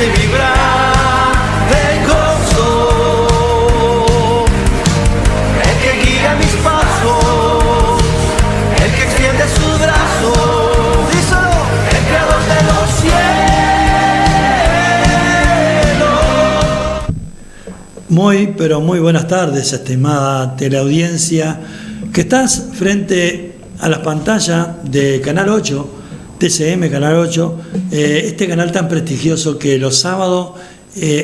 hace vibrar de gozo, el que guía mis pasos, el que extiende sus brazos, díselo, el creador de los cielos. Muy, pero muy buenas tardes, estimada teleaudiencia, que estás frente a las pantallas de Canal 8, TCM Canal 8, este canal tan prestigioso que los sábados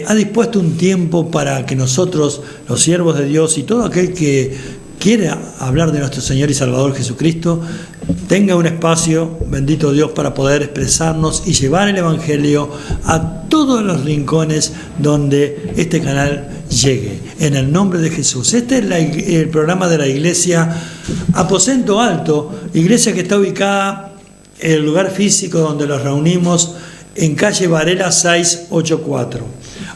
ha dispuesto un tiempo para que nosotros, los siervos de Dios y todo aquel que quiera hablar de nuestro Señor y Salvador Jesucristo, tenga un espacio, bendito Dios, para poder expresarnos y llevar el Evangelio a todos los rincones donde este canal llegue, en el nombre de Jesús. Este es el programa de la iglesia Aposento Alto, iglesia que está ubicada en el lugar físico donde nos reunimos en calle Varela 684.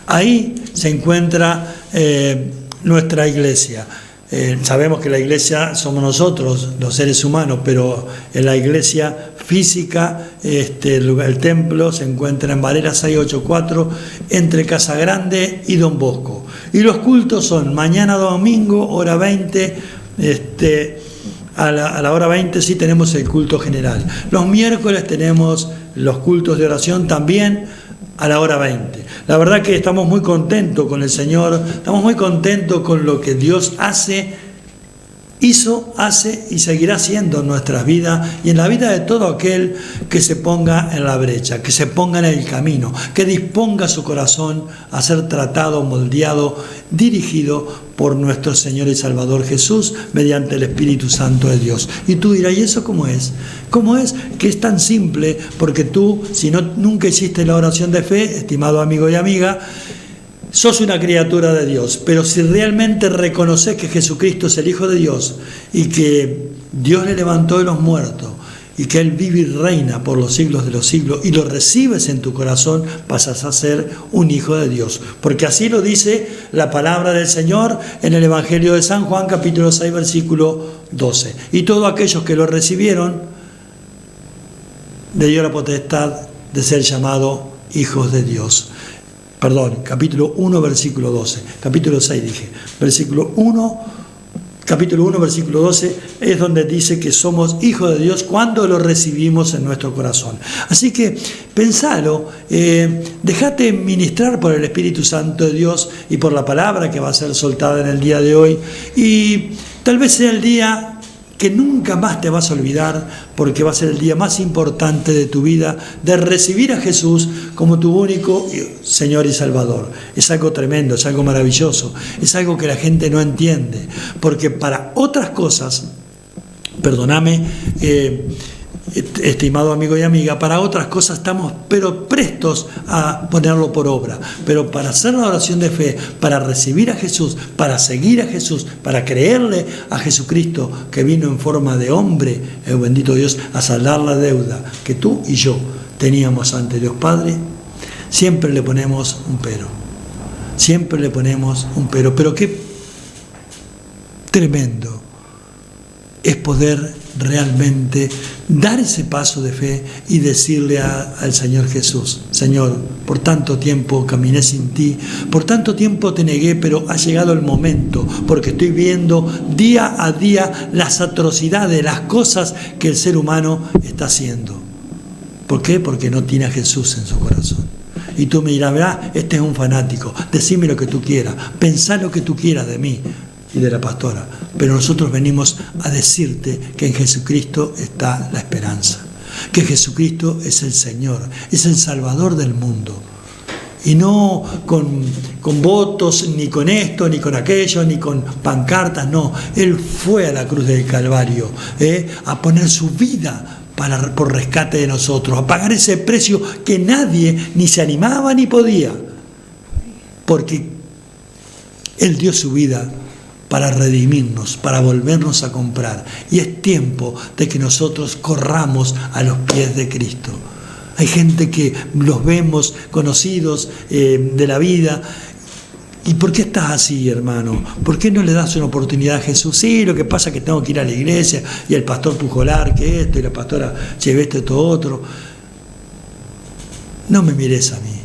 Ahí se encuentra nuestra iglesia. Sabemos que la iglesia somos nosotros, los seres humanos, pero en la iglesia física, el templo se encuentra en Varela 684, entre Casa Grande y Don Bosco. Y los cultos son mañana domingo, hora 20, a la hora 20 sí tenemos el culto general. Los miércoles tenemos los cultos de oración también a la hora 20. La verdad que estamos muy contentos con el Señor, estamos muy contentos con lo que Dios hizo, hace y seguirá haciendo en nuestras vidas y en la vida de todo aquel que se ponga en la brecha, que se ponga en el camino, que disponga su corazón a ser tratado, moldeado, dirigido por nuestro Señor y Salvador Jesús mediante el Espíritu Santo de Dios. Y tú dirás, ¿y eso cómo es? ¿Cómo es? Que es tan simple, porque tú, si no, nunca hiciste la oración de fe, estimado amigo y amiga, sos una criatura de Dios, pero si realmente reconoces que Jesucristo es el Hijo de Dios y que Dios le levantó de los muertos y que Él vive y reina por los siglos de los siglos y lo recibes en tu corazón, pasas a ser un hijo de Dios. Porque así lo dice la palabra del Señor en el Evangelio de San Juan, capítulo 6, versículo 12. Y todos aquellos que lo recibieron, le dio la potestad de ser llamados hijos de Dios. Perdón, capítulo 1, versículo 12. Capítulo 6 dije. Capítulo 1, versículo 12 es donde dice que somos hijos de Dios cuando lo recibimos en nuestro corazón. Así que pensalo, déjate ministrar por el Espíritu Santo de Dios y por la palabra que va a ser soltada en el día de hoy. Y tal vez sea el día que nunca más te vas a olvidar, porque va a ser el día más importante de tu vida, de recibir a Jesús como tu único Señor y Salvador. Es algo tremendo, es algo maravilloso, es algo que la gente no entiende, porque para otras cosas, perdóname, estimado amigo y amiga, para otras cosas estamos pero prestos a ponerlo por obra, pero para hacer la oración de fe, para recibir a Jesús, para seguir a Jesús, para creerle a Jesucristo que vino en forma de hombre, el bendito Dios, a saldar la deuda que tú y yo teníamos ante Dios Padre, siempre le ponemos un pero, pero qué tremendo es poder realmente dar ese paso de fe y decirle al Señor Jesús: Señor, por tanto tiempo caminé sin ti, por tanto tiempo te negué, pero ha llegado el momento, porque estoy viendo día a día las atrocidades, las cosas que el ser humano está haciendo. ¿Por qué? Porque no tiene a Jesús en su corazón. Y tú me dirás, verá, este es un fanático, decime lo que tú quieras, pensá lo que tú quieras de mí y de la pastora, pero nosotros venimos a decirte que en Jesucristo está la esperanza, que Jesucristo es el Señor, es el Salvador del mundo, y no con votos, ni con esto, ni con aquello, ni con pancartas, no. Él fue a la cruz del Calvario a poner su vida por rescate de nosotros, a pagar ese precio que nadie ni se animaba ni podía, porque Él dio su vida para redimirnos, para volvernos a comprar. Y es tiempo de que nosotros corramos a los pies de Cristo. Hay gente que los vemos conocidos de la vida. ¿Y por qué estás así, hermano? ¿Por qué no le das una oportunidad a Jesús? Sí, lo que pasa es que tengo que ir a la iglesia, y el pastor Pujolar, que esto, y la pastora Cheveste, esto otro. No me mires a mí.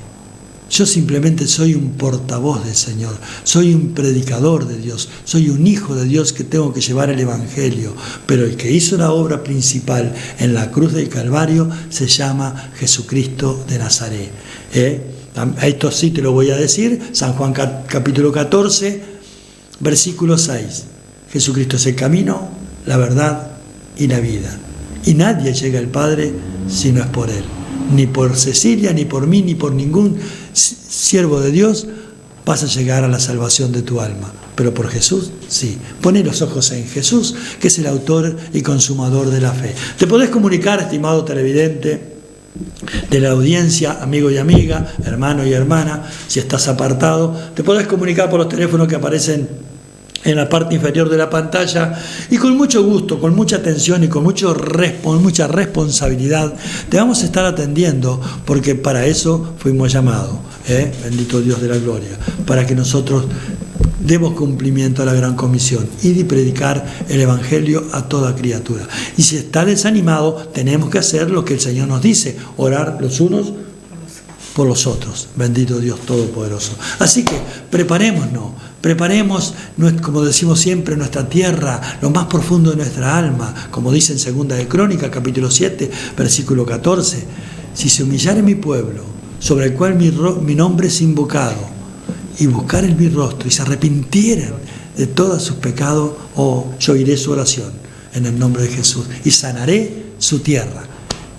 Yo simplemente soy un portavoz del Señor, soy un predicador de Dios, soy un hijo de Dios que tengo que llevar el Evangelio. Pero el que hizo la obra principal en la cruz del Calvario se llama Jesucristo de Nazaret. Esto sí te lo voy a decir, San Juan capítulo 14, versículo 6. Jesucristo es el camino, la verdad y la vida. Y nadie llega al Padre si no es por Él. Ni por Cecilia, ni por mí, ni por ningún siervo de Dios vas a llegar a la salvación de tu alma. Pero por Jesús, sí. Poné los ojos en Jesús, que es el autor y consumador de la fe. Te podés comunicar, estimado televidente de la audiencia, amigo y amiga, hermano y hermana, si estás apartado, te podés comunicar por los teléfonos que aparecen en la parte inferior de la pantalla, y con mucho gusto, con mucha atención y con mucha responsabilidad te vamos a estar atendiendo, porque para eso fuimos llamados, bendito Dios de la gloria, para que nosotros demos cumplimiento a la gran comisión y de predicar el Evangelio a toda criatura. Y si está desanimado, tenemos que hacer lo que el Señor nos dice, orar los unos por los otros, bendito Dios Todopoderoso. Así que preparemos, como decimos siempre, nuestra tierra, lo más profundo de nuestra alma, como dice en Segunda de Crónicas, capítulo 7, versículo 14, si se humillare mi pueblo, sobre el cual mi nombre es invocado, y buscaren mi rostro, y se arrepintieran de todos sus pecados, yo oiré su oración, en el nombre de Jesús, y sanaré su tierra.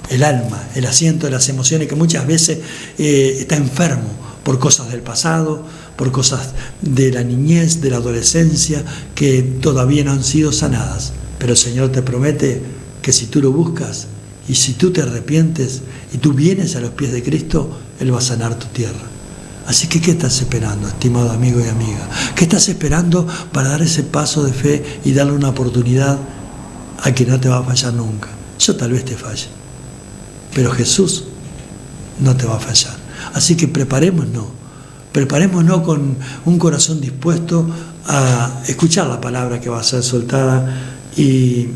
El alma, el asiento de las emociones que muchas veces está enfermo por cosas del pasado, por cosas de la niñez, de la adolescencia, que todavía no han sido sanadas. Pero el Señor te promete que si tú lo buscas y si tú te arrepientes y tú vienes a los pies de Cristo, Él va a sanar tu tierra. Así que, ¿qué estás esperando, estimado amigo y amiga? ¿Qué estás esperando para dar ese paso de fe y darle una oportunidad a que no te va a fallar nunca? Yo tal vez te falle, pero Jesús no te va a fallar. Así que preparémonos con un corazón dispuesto a escuchar la palabra que va a ser soltada y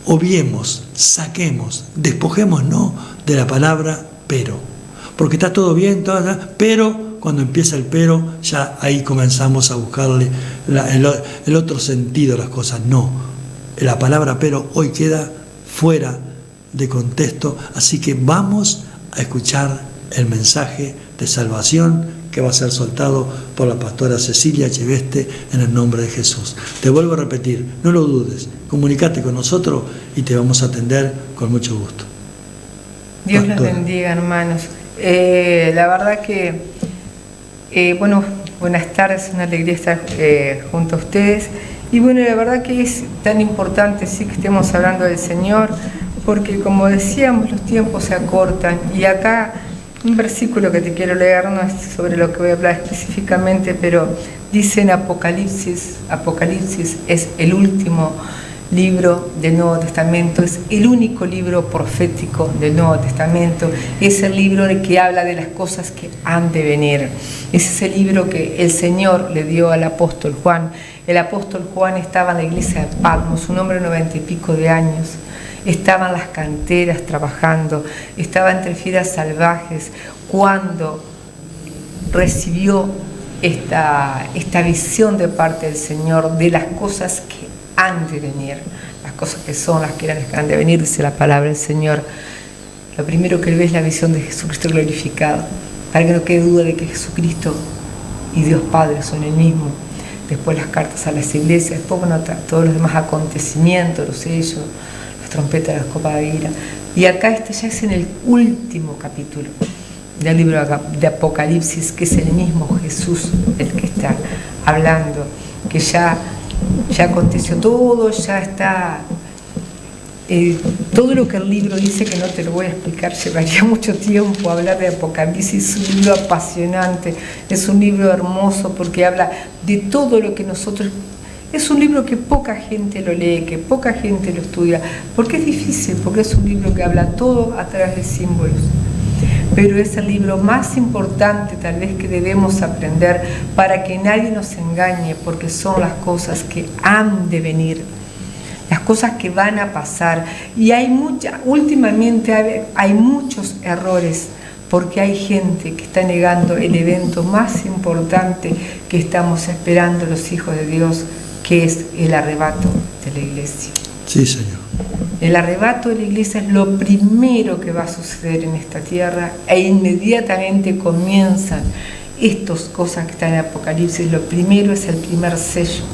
obviemos, saquemos, despojémonos de la palabra pero. Porque está todo bien, pero cuando empieza el pero, ya ahí comenzamos a buscarle el otro sentido a las cosas. No, la palabra pero hoy queda fuera de contexto, así que vamos a escuchar el mensaje de salvación que va a ser soltado por la pastora Cecilia Echeveste en el nombre de Jesús. Te vuelvo a repetir, no lo dudes, comunícate con nosotros y te vamos a atender con mucho gusto. Dios los bendiga, hermanos. La verdad que, buenas tardes, una alegría estar junto a ustedes. Y bueno, la verdad que es tan importante sí que estemos hablando del Señor, porque como decíamos, los tiempos se acortan. Y acá un versículo que te quiero leer, no es sobre lo que voy a hablar específicamente, pero dice en Apocalipsis es el último libro del Nuevo Testamento, es el único libro profético del Nuevo Testamento, es el libro que habla de las cosas que han de venir. Es ese libro que el Señor le dio al apóstol Juan. El apóstol Juan estaba en la iglesia de Patmos, un hombre de 90 y pico de años. Estaba en las canteras trabajando, estaba entre fieras salvajes, cuando recibió esta visión de parte del Señor de las cosas que han de venir, las cosas que son, las que eran, las que han de venir, dice la palabra del Señor. Lo primero que él ve es la visión de Jesucristo glorificado, para que no quede duda de que Jesucristo y Dios Padre son el mismo. Después las cartas a las iglesias, después todos los demás acontecimientos, los sellos, las trompetas, las copas de ira. Y acá este ya es en el último capítulo del libro de Apocalipsis, que es el mismo Jesús el que está hablando, que ya aconteció todo, ya está todo lo que el libro dice, que no te lo voy a explicar, llevaría mucho tiempo hablar de Apocalipsis. Es un libro apasionante, es un libro hermoso porque habla de todo lo que nosotros... Es un libro que poca gente lo lee, que poca gente lo estudia, porque es difícil, porque es un libro que habla todo a través de símbolos. Pero es el libro más importante tal vez que debemos aprender para que nadie nos engañe, porque son las cosas que han de venir, las cosas que van a pasar. Y últimamente hay muchos errores porque hay gente que está negando el evento más importante que estamos esperando los hijos de Dios, que es el arrebato de la iglesia. Sí, Señor. El arrebato de la iglesia es lo primero que va a suceder en esta tierra, e inmediatamente comienzan estas cosas que están en Apocalipsis. Lo primero es el primer sello,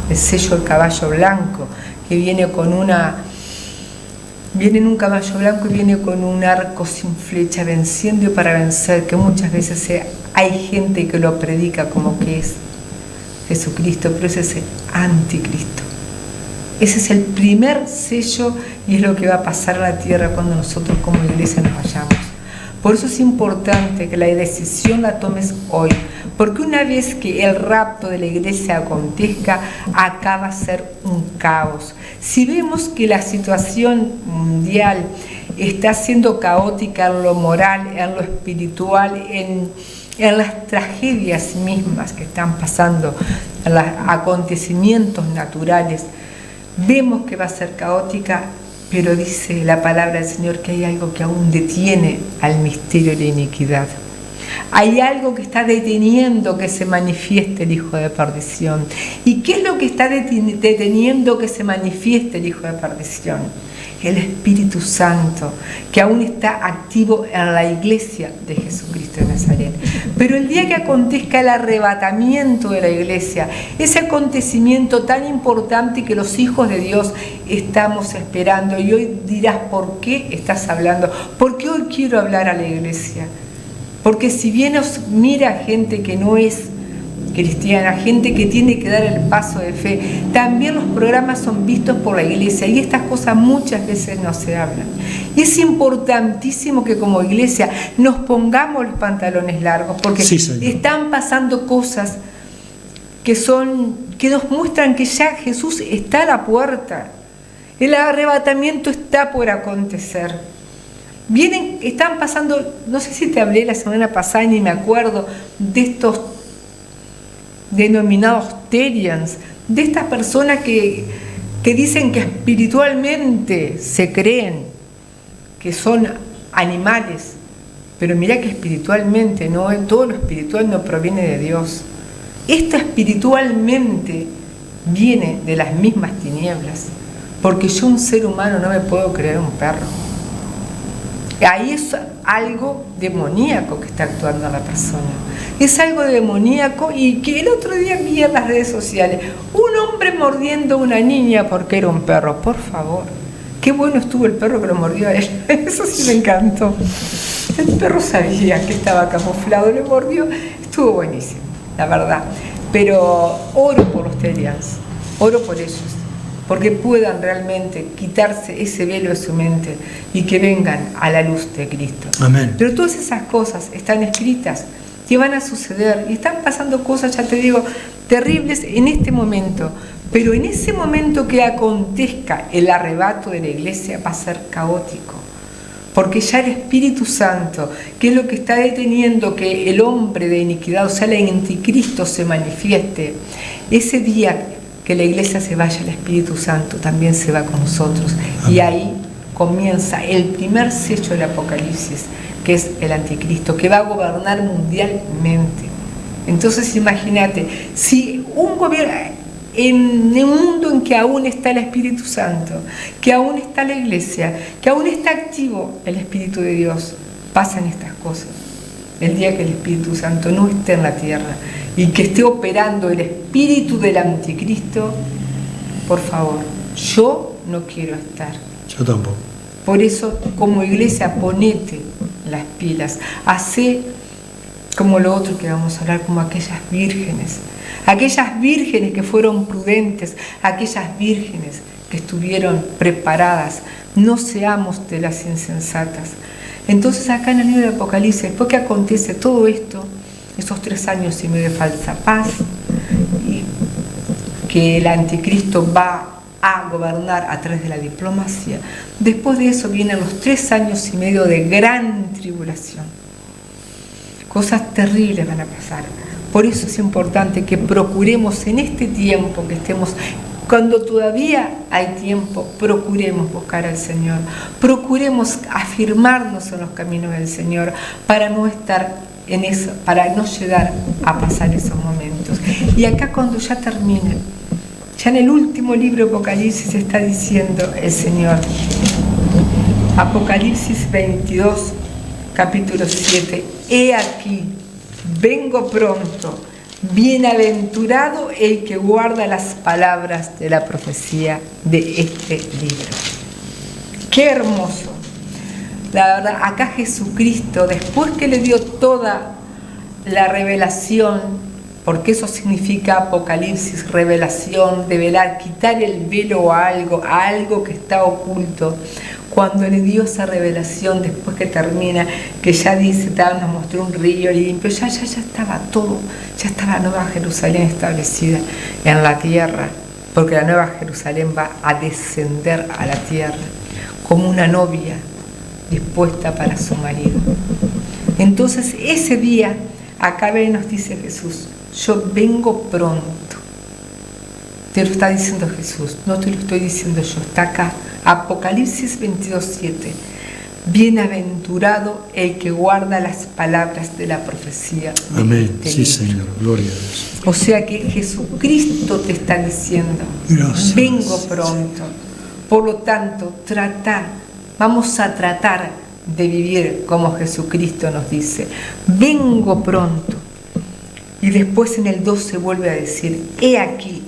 el sello del caballo blanco, que viene en un caballo blanco y viene con un arco sin flecha, venciendo y para vencer, que muchas veces hay gente que lo predica como que es Jesucristo, pero ese es el anticristo. Ese es el primer sello y es lo que va a pasar a la tierra cuando nosotros como iglesia nos vayamos. Por eso es importante que la decisión la tomes hoy, porque una vez que el rapto de la iglesia acontezca, acá va a ser un caos. Si vemos que la situación mundial está siendo caótica en lo moral, en lo espiritual, en las tragedias mismas que están pasando, en los acontecimientos naturales, vemos que va a ser caótica, pero dice la palabra del Señor que hay algo que aún detiene al misterio de la iniquidad. Hay algo que está deteniendo que se manifieste el hijo de perdición. ¿Y qué es lo que está deteniendo que se manifieste el hijo de perdición? El Espíritu Santo, que aún está activo en la iglesia de Jesucristo de Nazaret. Pero el día que acontezca el arrebatamiento de la iglesia, ese acontecimiento tan importante que los hijos de Dios estamos esperando, y hoy dirás, ¿por qué estás hablando? Porque hoy quiero hablar a la iglesia. Porque si bien os mira gente que no es cristiana, gente que tiene que dar el paso de fe, también los programas son vistos por la iglesia y estas cosas muchas veces no se hablan. Y es importantísimo que como iglesia nos pongamos los pantalones largos, porque están pasando cosas que nos muestran que ya Jesús está a la puerta. El arrebatamiento está por acontecer. Están pasando, no sé si te hablé la semana pasada, ni me acuerdo, de estos denominados Terians, de estas personas que dicen que espiritualmente se creen que son animales, pero mira que espiritualmente no, todo lo espiritual no proviene de Dios. Esto espiritualmente viene de las mismas tinieblas, porque yo, un ser humano, no me puedo creer un perro. Ahí es algo demoníaco que está actuando en la persona. Es algo demoníaco, y que el otro día vi en las redes sociales un hombre mordiendo a una niña porque era un perro. Por favor, qué bueno estuvo el perro que lo mordió a él. Eso sí me encantó. El perro sabía que estaba camuflado, le mordió. Estuvo buenísimo, la verdad. Pero oro por los Terians, oro por ellos, porque puedan realmente quitarse ese velo de su mente y que vengan a la luz de Cristo. Amén. Pero todas esas cosas están escritas, que van a suceder, y están pasando cosas, ya te digo, terribles en este momento. Pero en ese momento que acontezca el arrebato de la iglesia, va a ser caótico. Porque ya el Espíritu Santo, que es lo que está deteniendo que el hombre de iniquidad, o sea, el anticristo, se manifieste, ese día que la iglesia se vaya, el Espíritu Santo también se va con nosotros. Amén. Y ahí comienza el primer sello del Apocalipsis, que es el anticristo, que va a gobernar mundialmente. Entonces imagínate, si un gobierno, en un mundo en que aún está el Espíritu Santo, que aún está la iglesia, que aún está activo el Espíritu de Dios, pasan estas cosas. El día que el Espíritu Santo no esté en la tierra y que esté operando el espíritu del anticristo, por favor, yo no quiero estar. Yo tampoco. Por eso, como iglesia, ponete las pilas, hacé como lo otro que vamos a hablar, como aquellas vírgenes que fueron prudentes, aquellas vírgenes que estuvieron preparadas. No seamos de las insensatas. Entonces, acá en el libro de Apocalipsis, después que acontece todo esto, esos 3 años y medio de falsa paz, y que el anticristo va a gobernar a través de la diplomacia, después de eso vienen los 3 años y medio de gran tribulación. Cosas terribles van a pasar. Por eso es importante que procuremos en este tiempo que estemos Cuando todavía hay tiempo, procuremos buscar al Señor, procuremos afirmarnos en los caminos del Señor para no estar en eso, para no llegar a pasar esos momentos. Y acá cuando ya termine, ya en el último libro de Apocalipsis está diciendo el Señor, Apocalipsis 22, capítulo 7, he aquí, vengo pronto, bienaventurado el que guarda las palabras de la profecía de este libro. ¡Qué hermoso! La verdad, acá Jesucristo, después que le dio toda la revelación, porque eso significa Apocalipsis, revelación, develar, quitar el velo a algo que está oculto. Cuando le dio esa revelación, después que termina, que ya dice, nos mostró un río limpio, ya estaba todo, ya estaba la Nueva Jerusalén establecida en la tierra, porque la Nueva Jerusalén va a descender a la tierra como una novia dispuesta para su marido. Entonces ese día, acá nos dice Jesús, yo vengo pronto. Te lo está diciendo Jesús, no te lo estoy diciendo yo, está acá. Apocalipsis 22:7. Bienaventurado el que guarda las palabras de la profecía. Amén. Sí, Señor. Gloria a Dios. O sea que Jesucristo te está diciendo, gracias, vengo pronto. Por lo tanto, vamos a tratar de vivir como Jesucristo nos dice. Vengo pronto. Y después en el 12 vuelve a decir, he aquí,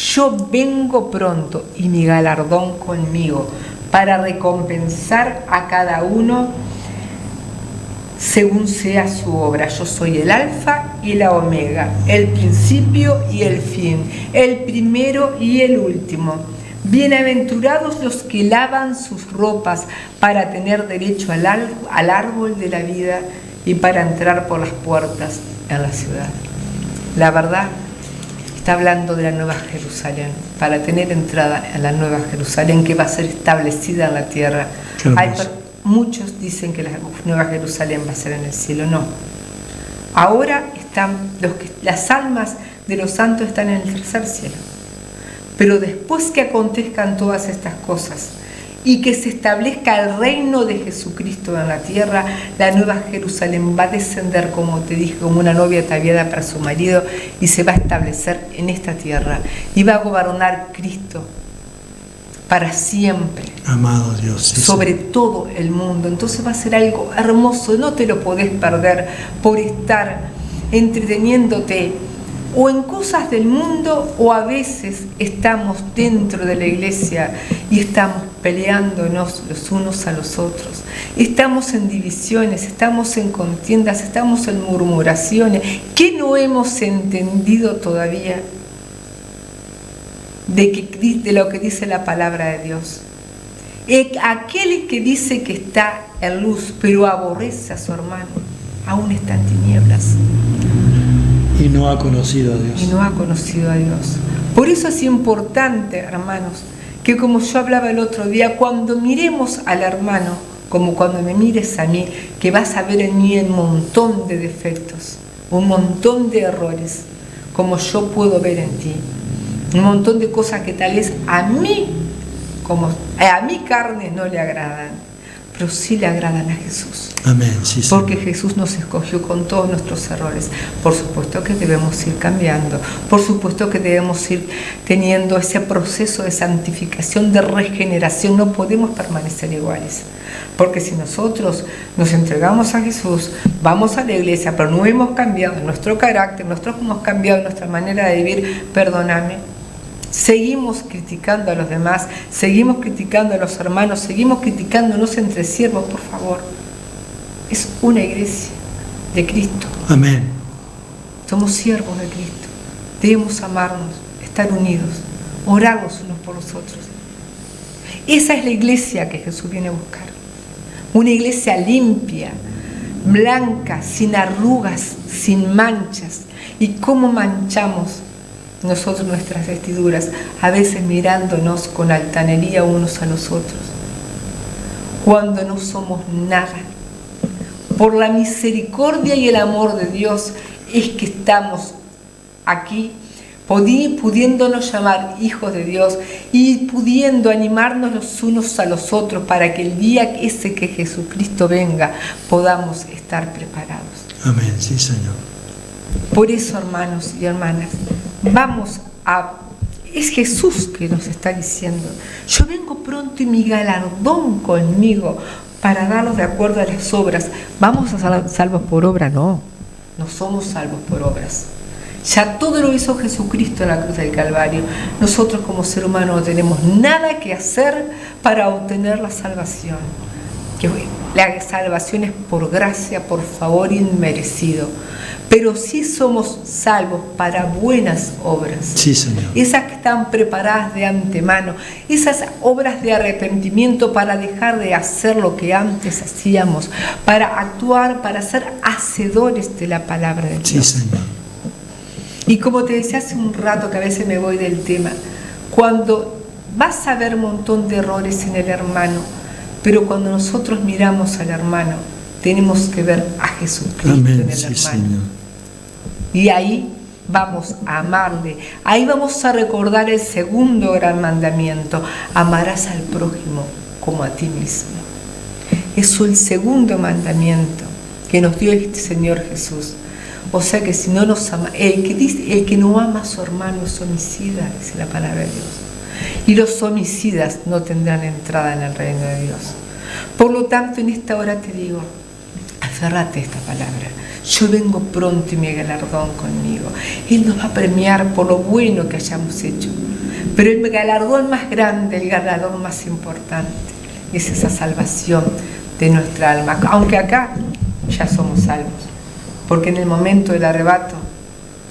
yo vengo pronto y mi galardón conmigo para recompensar a cada uno según sea su obra. Yo soy el alfa y la omega, el principio y el fin, el primero y el último. Bienaventurados los que lavan sus ropas para tener derecho al árbol de la vida y para entrar por las puertas en la ciudad. La verdad, está hablando de la Nueva Jerusalén, para tener entrada a la Nueva Jerusalén que va a ser establecida en la tierra. Muchos dicen que la Nueva Jerusalén va a ser en el cielo. No. Ahora las almas de los santos están en el tercer cielo. Pero después que acontezcan todas estas cosas y que se establezca el reino de Jesucristo en la tierra, la Nueva Jerusalén va a descender, como te dije, como una novia ataviada para su marido, y se va a establecer en esta tierra y va a gobernar Cristo para siempre. Amado Dios, sí, sobre todo el mundo. Entonces va a ser algo hermoso, no te lo podés perder por estar entreteniéndote o en cosas del mundo, o a veces estamos dentro de la iglesia y estamos peleándonos los unos a los otros. Estamos en divisiones, estamos en contiendas, estamos en murmuraciones. ¿Qué no hemos entendido todavía de lo que dice la palabra de Dios? Aquel que dice que está en luz, pero aborrece a su hermano, aún está en tinieblas. Y no ha conocido a Dios. Y no ha conocido a Dios. Por eso es importante, hermanos, que como yo hablaba el otro día, cuando miremos al hermano, como cuando me mires a mí, que vas a ver en mí un montón de defectos, un montón de errores, como yo puedo ver en ti, un montón de cosas que tal vez a mí, como a mi carne no le agradan, pero sí le agradan a Jesús. Amén, sí, sí. Porque Jesús nos escogió con todos nuestros errores. Por supuesto que debemos ir cambiando. Por supuesto que debemos ir teniendo ese proceso de santificación, de regeneración. No podemos permanecer iguales. Porque si nosotros nos entregamos a Jesús, vamos a la iglesia, pero no hemos cambiado nuestro carácter, nosotros hemos cambiado nuestra manera de vivir, perdóname. Seguimos criticando a los demás, seguimos criticando a los hermanos, seguimos criticándonos entre siervos, por favor. Es una iglesia de Cristo. Amén. Somos siervos de Cristo. Debemos amarnos, estar unidos, orar los unos por los otros. Esa es la iglesia que Jesús viene a buscar. Una iglesia limpia, blanca, sin arrugas, sin manchas. ¿Y cómo manchamos nosotros nuestras vestiduras? A veces mirándonos con altanería unos a los otros, cuando no somos nada. Por la misericordia y el amor de Dios es que estamos aquí pudiéndonos llamar hijos de Dios y pudiendo animarnos los unos a los otros para que el día ese que Jesucristo venga podamos estar preparados. Amén, sí, Señor. Por eso, hermanos y hermanas, es Jesús que nos está diciendo: yo vengo pronto y mi galardón conmigo para darlos de acuerdo a las obras. ¿Vamos a ser salvos por obra? No somos salvos por obras. Ya todo lo hizo Jesucristo en la cruz del Calvario. Nosotros como ser humano no tenemos nada que hacer para obtener la salvación. La salvación es por gracia, por favor inmerecido. Pero sí somos salvos para buenas obras. Sí, Señor. Esas que están preparadas de antemano. Esas obras de arrepentimiento para dejar de hacer lo que antes hacíamos. Para actuar, para ser hacedores de la palabra de Dios. Sí, Señor. Y como te decía hace un rato, que a veces me voy del tema, cuando vas a ver un montón de errores en el hermano, pero cuando nosotros miramos al hermano, tenemos que ver a Jesucristo. Amén, en el sí, hermano. Señor. Y ahí vamos a amarle, ahí vamos a recordar el segundo gran mandamiento: amarás al prójimo como a ti mismo. Eso es el segundo mandamiento que nos dio este Señor Jesús. O sea que si no nos ama, el que no ama a su hermano es homicida, dice la palabra de Dios. Y los homicidas no tendrán entrada en el reino de Dios. Por lo tanto, en esta hora te digo, aférrate a esta palabra. Yo vengo pronto y mi galardón conmigo. Él nos va a premiar por lo bueno que hayamos hecho. Pero el galardón más grande, el galardón más importante, es esa salvación de nuestra alma. Aunque acá ya somos salvos. Porque en el momento del arrebato,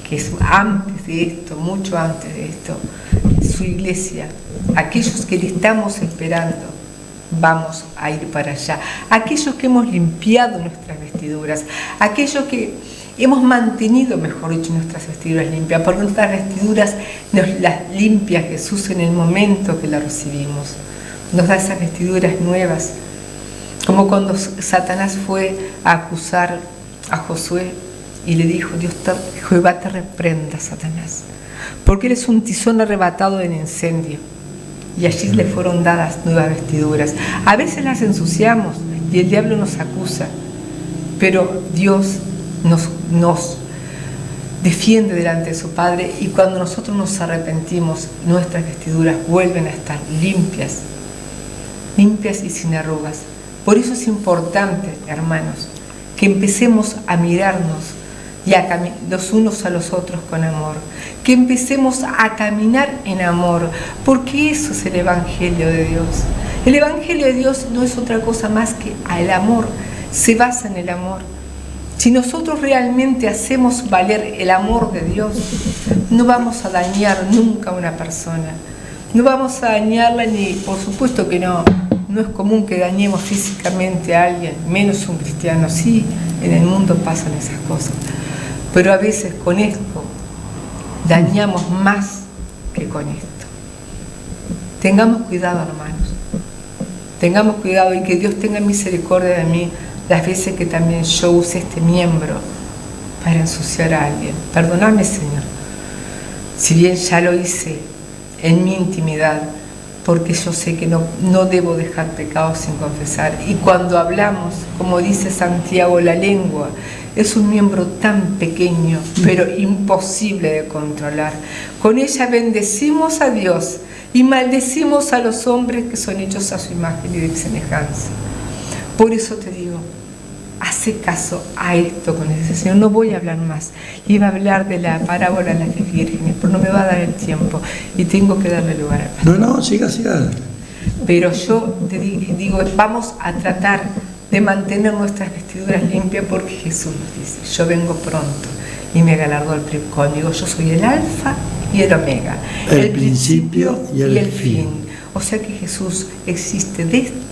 que es antes de esto, mucho antes de esto, su iglesia, aquellos que le estamos esperando, vamos a ir para allá. Aquellos que hemos limpiado nuestras vestiduras, aquellos que hemos mantenido, mejor dicho, nuestras vestiduras limpias, porque nuestras vestiduras nos las limpia Jesús en el momento que las recibimos. Nos da esas vestiduras nuevas, como cuando Satanás fue a acusar a Josué y le dijo: Jehová te reprenda, Satanás, porque eres un tizón arrebatado en incendio. Y allí le fueron dadas nuevas vestiduras. A veces las ensuciamos y el diablo nos acusa, pero Dios nos defiende delante de su Padre, y cuando nosotros nos arrepentimos, nuestras vestiduras vuelven a estar limpias y sin arrugas. Por eso es importante, hermanos, que empecemos a mirarnos y los unos a los otros con amor, que empecemos a caminar en amor, porque eso es el Evangelio de Dios. El Evangelio de Dios no es otra cosa más que el amor, se basa en el amor. Si nosotros realmente hacemos valer el amor de Dios, no vamos a dañar nunca a una persona, no vamos a dañarla, ni, por supuesto que no es común que dañemos físicamente a alguien, menos un cristiano. Sí, en el mundo pasan esas cosas, pero a veces con esto dañamos más que con esto. Tengamos cuidado, hermanos, tengamos cuidado, y que Dios tenga misericordia de mí las veces que también yo use este miembro para ensuciar a alguien. Perdóname, Señor, si bien ya lo hice en mi intimidad, porque yo sé que no debo dejar pecados sin confesar. Y cuando hablamos, como dice Santiago, la lengua es un miembro tan pequeño, pero imposible de controlar. Con ella bendecimos a Dios y maldecimos a los hombres que son hechos a su imagen y de semejanza. Por eso te digo, hace caso a esto con ese Señor. No voy a hablar más. Iba a hablar de la parábola de las 10 vírgenes, pero no me va a dar el tiempo y tengo que darle lugar al pastor. No, siga. Pero yo te digo, vamos a tratar de mantener nuestras vestiduras limpias, porque Jesús nos dice: yo vengo pronto y me galardó conmigo. Yo soy el alfa y el omega, el principio y el fin. O sea que Jesús existe desde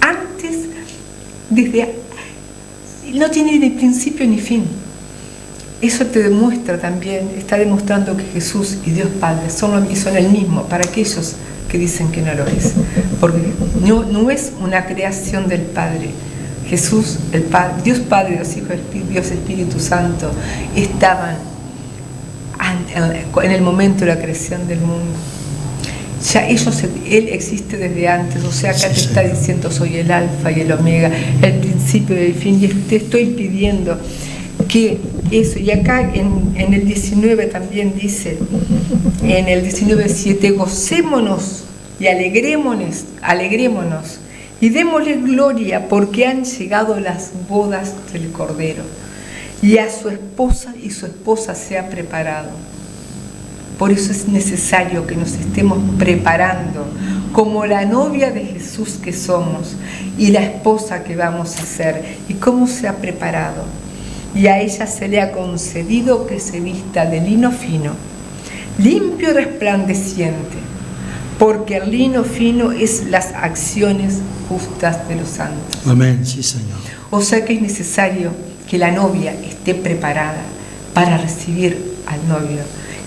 no tiene ni principio ni fin. Eso te demuestra también, está demostrando que Jesús y Dios Padre son el mismo, para aquellos que dicen que no lo es. Porque no es una creación del Padre. Jesús, el Padre, Dios Padre, Dios Hijo, Dios Espíritu Santo estaban en el momento de la creación del mundo. Ya Él existe desde antes, o sea, acá te está diciendo: soy el alfa y el omega, el principio y el fin, y te estoy pidiendo que eso. Y acá en el 19 también dice, en el 19:7, gocémonos y alegrémonos y démosle gloria, porque han llegado las bodas del Cordero, y a su esposa se ha preparado. Por eso es necesario que nos estemos preparando como la novia de Jesús que somos y la esposa que vamos a ser. ¿Y cómo se ha preparado? Y a ella se le ha concedido que se vista de lino fino, limpio y resplandeciente, porque el lino fino es las acciones justas de los santos. Amén, sí, Señor. O sea que es necesario que la novia esté preparada para recibir al novio,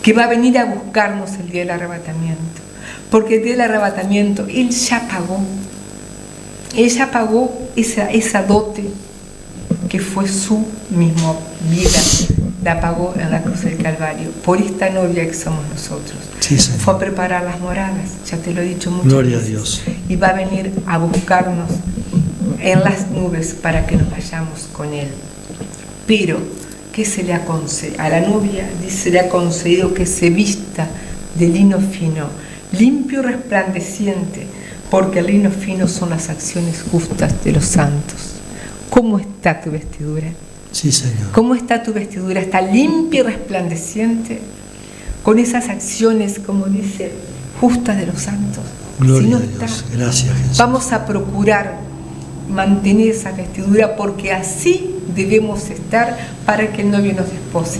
que va a venir a buscarnos el día del arrebatamiento, porque el día del arrebatamiento Él ya pagó esa dote que fue su misma vida, la pagó en la cruz del Calvario, por esta novia que somos nosotros. Sí, Señor. Fue a preparar las moradas, ya te lo he dicho muchas Gloria veces. a Dios. Y va a venir a buscarnos en las nubes para que nos vayamos con Él. Pero, ¿qué se le ha concedido? A la novia se le ha concedido que se vista de lino fino, limpio y resplandeciente, porque el lino fino son las acciones justas de los santos. ¿Cómo está tu vestidura? Sí, Señor. ¿Cómo está tu vestidura? ¿Está limpia y resplandeciente? Con esas acciones, como dice, justas de los santos. Gloria Si no a Dios. está, Gracias, Jesús. vamos a procurar mantener esa vestidura, porque así debemos estar para que el novio nos despose.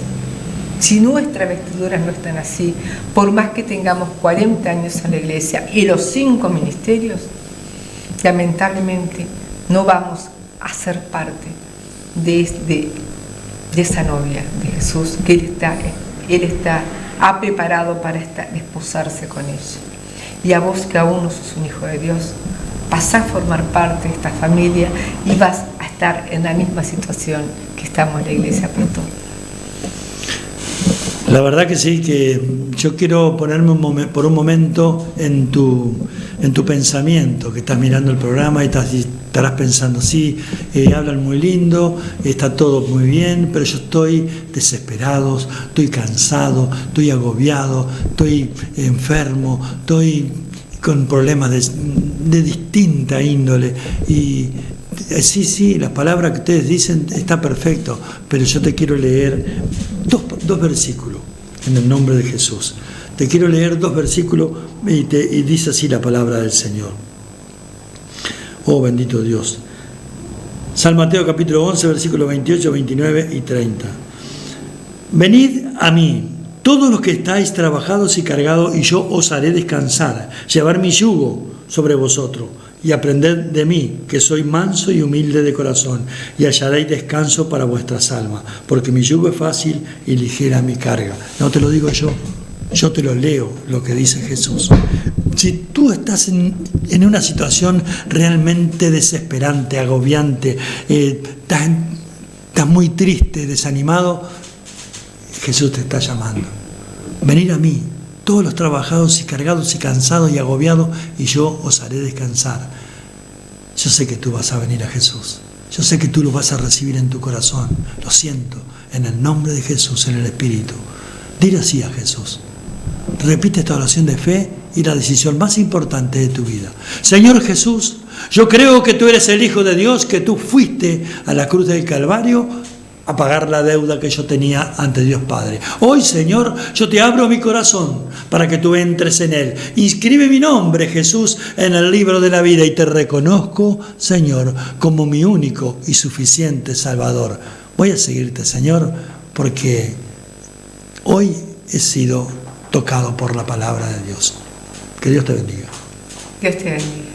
Si nuestras vestiduras no están así, por más que tengamos 40 años en la iglesia y los 5 ministerios, lamentablemente no vamos a ser parte de esa novia de Jesús, que Él ha preparado para desposarse con ella. Y a vos, que aún no sos un hijo de Dios, vas a formar parte de esta familia y vas a estar en la misma situación que estamos en la iglesia pastor. La verdad que sí, que yo quiero ponerme por un momento en tu pensamiento, que estás mirando el programa y estarás pensando: sí, hablan muy lindo, está todo muy bien, pero yo estoy desesperado, estoy cansado, estoy agobiado, estoy enfermo, estoy con problemas de distinta índole. Y sí, las palabras que ustedes dicen está perfecto, pero yo te quiero leer dos versículos en el nombre de Jesús. Te quiero leer 2 versículos y dice así la palabra del Señor. Oh, bendito Dios. San Mateo capítulo 11, versículos 28, 29 y 30. Venid a mí, todos los que estáis trabajados y cargados, y yo os haré descansar. Llevar mi yugo sobre vosotros y aprended de mí, que soy manso y humilde de corazón, y hallaréis descanso para vuestras almas, porque mi yugo es fácil y ligera mi carga. No te lo digo yo te lo leo, lo que dice Jesús. Si tú estás en una situación realmente desesperante, agobiante, estás muy triste, desanimado, Jesús te está llamando. Venid a mí, todos los trabajados y cargados y cansados y agobiados, y yo os haré descansar. Yo sé que tú vas a venir a Jesús. Yo sé que tú lo vas a recibir en tu corazón. Lo siento, en el nombre de Jesús, en el Espíritu. Dile así a Jesús. Repite esta oración de fe y la decisión más importante de tu vida. Señor Jesús, yo creo que tú eres el Hijo de Dios, que tú fuiste a la cruz del Calvario a pagar la deuda que yo tenía ante Dios Padre. Hoy, Señor, yo te abro mi corazón para que tú entres en él. Inscribe mi nombre, Jesús, en el libro de la vida, y te reconozco, Señor, como mi único y suficiente Salvador. Voy a seguirte, Señor, porque hoy he sido tocado por la palabra de Dios. Que Dios te bendiga. Dios te bendiga.